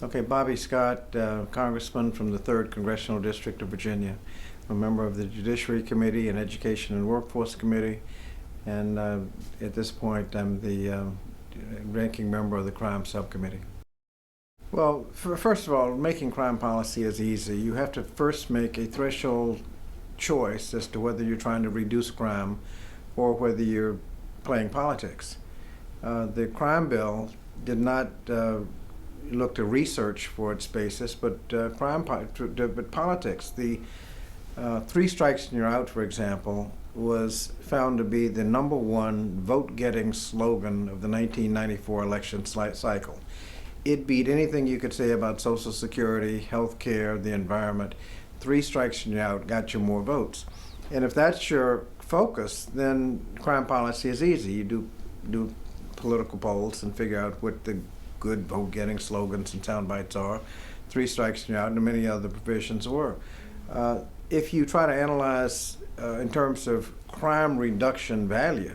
Okay, Bobby Scott, Congressman from the 3rd Congressional District of Virginia, a member of the Judiciary Committee and Education and Workforce Committee, and at this point I'm the ranking member of the Crime Subcommittee. Well, first of all, making crime policy is easy. You have to first make a threshold choice as to whether you're trying to reduce crime or whether you're playing politics. The crime bill did not look to research for its basis, but politics. The 3 strikes and you're out, for example, was found to be the #1 vote-getting slogan of the 1994 election cycle. It beat anything you could say about Social Security, health care, the environment. 3 strikes and you're out got you more votes. And if that's your focus, then crime policy is easy. You do political polls and figure out what the good vote-getting slogans and sound bites are. 3 strikes and you're out, and many other provisions were. If you try to analyze in terms of crime reduction value,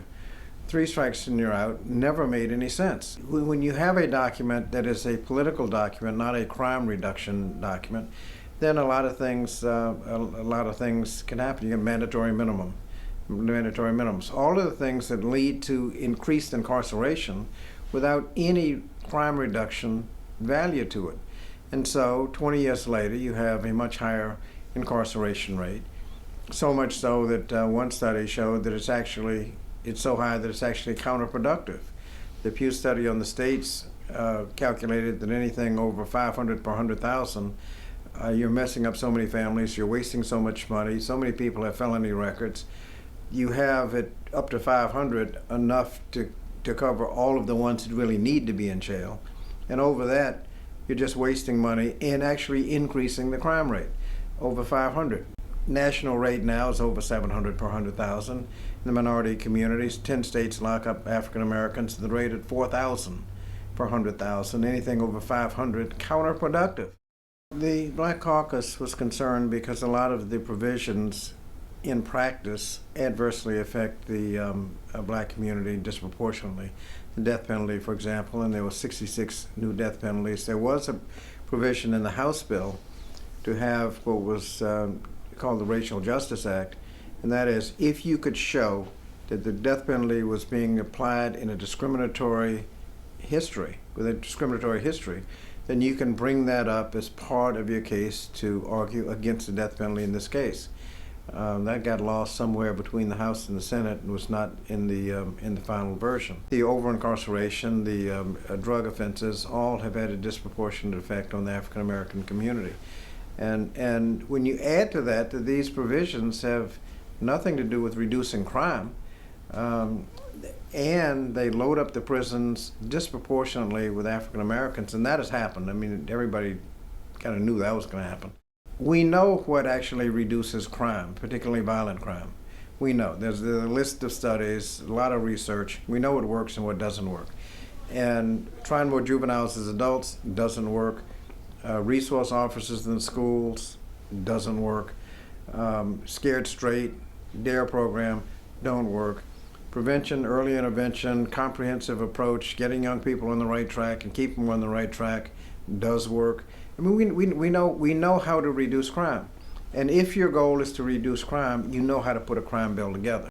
3 strikes and you're out never made any sense. When you have a document that is a political document, not a crime reduction document, then a lot of things can happen. You get mandatory minimums, all of the things that lead to increased incarceration without any crime reduction value to it. And so 20 years later, you have a much higher incarceration rate, so much so that one study showed that it's so high that it's actually counterproductive. The Pew study on the states calculated that anything over 500 per 100,000, you're messing up so many families, you're wasting so much money, so many people have felony records. You have it up to 500, enough to cover all of the ones that really need to be in jail. And over that, you're just wasting money and actually increasing the crime rate, over 500. National rate now is over 700 per 100,000. In the minority communities, 10 states lock up African Americans at the rate at 4,000 per 100,000. Anything over 500, counterproductive. The Black Caucus was concerned because a lot of the provisions in practice adversely affect the black community disproportionately. The death penalty, for example, and there were 66 new death penalties. There was a provision in the House bill to have what was called the Racial Justice Act, and that is if you could show that the death penalty was being applied in a discriminatory history, then you can bring that up as part of your case to argue against the death penalty in this case. That got lost somewhere between the House and the Senate and was not in the final version. The over-incarceration, the drug offenses, all have had a disproportionate effect on the African American community. And when you add to that these provisions have nothing to do with reducing crime, and they load up the prisons disproportionately with African Americans, and that has happened. I mean, everybody kind of knew that was going to happen. We know what actually reduces crime, particularly violent crime. We know. There's a list of studies, a lot of research. We know what works and what doesn't work. And trying more juveniles as adults doesn't work. Resource officers in the schools doesn't work. Scared Straight, DARE program don't work. Prevention, early intervention, comprehensive approach, getting young people on the right track and keeping them on the right track does work. I mean, we know how to reduce crime. And if your goal is to reduce crime, you know how to put a crime bill together.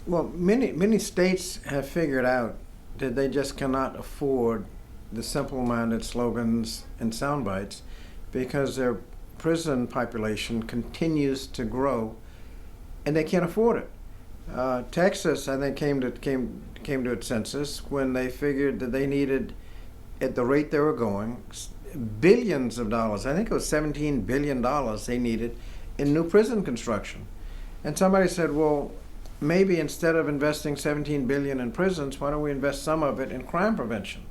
Well, many states have figured out that they just cannot afford the simple-minded slogans and sound bites because their prison population continues to grow and they can't afford it. Texas, I think, came to its senses when they figured that they needed, at the rate they were going, billions of dollars. I think it was $17 billion they needed in new prison construction. And somebody said, well, maybe instead of investing $17 billion in prisons, why don't we invest some of it in crime prevention?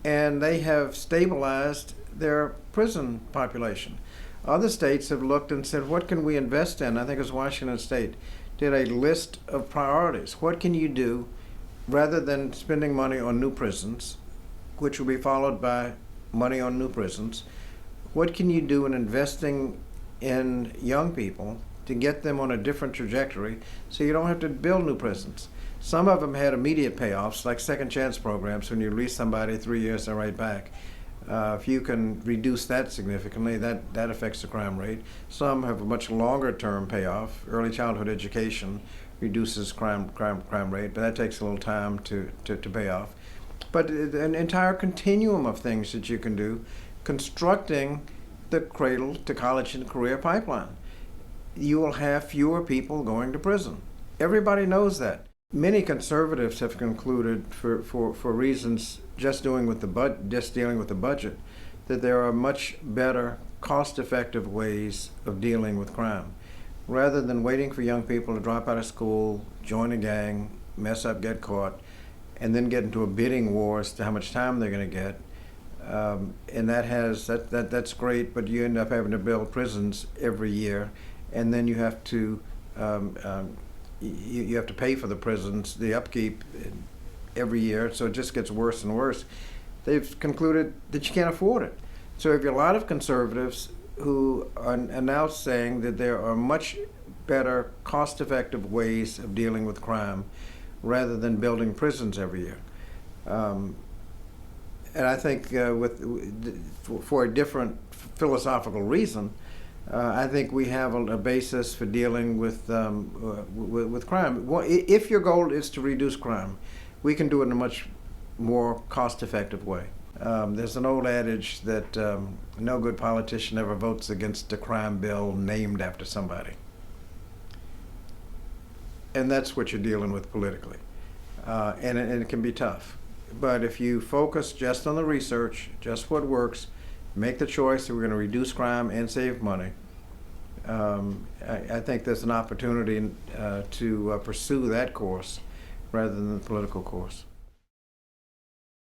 And they have stabilized their prison population. Other states have looked and said, what can we invest in? I think it was Washington State did a list of priorities. What can you do rather than spending money on new prisons, which will be followed by money on new prisons? What can you do in investing in young people to get them on a different trajectory so you don't have to build new prisons? Some of them had immediate payoffs, like second chance programs. When you release somebody, 3 years, they're right back. If you can reduce that significantly, that affects the crime rate. Some have a much longer term payoff. Early childhood education reduces crime rate, but that takes a little time to pay off. But an entire continuum of things that you can do, constructing the cradle to college and career pipeline. You will have fewer people going to prison. Everybody knows that. Many conservatives have concluded, for reasons just dealing with the budget, that there are much better, cost-effective ways of dealing with crime. Rather than waiting for young people to drop out of school, join a gang, mess up, get caught, and then get into a bidding war as to how much time they're going to get, and that's great, but you end up having to build prisons every year, and then you have to you have to pay for the prisons, the upkeep every year, so it just gets worse and worse. They've concluded that you can't afford it. So you have a lot of conservatives who are now saying that there are much better, cost-effective ways of dealing with crime rather than building prisons every year. And I think for a different philosophical reason, I think we have a basis for dealing with crime. If your goal is to reduce crime, we can do it in a much more cost-effective way. There's an old adage that no good politician ever votes against a crime bill named after somebody. And that's what you're dealing with politically. And it can be tough. But if you focus just on the research, just what works, make the choice that we're going to reduce crime and save money, I think there's an opportunity to pursue that course rather than the political course.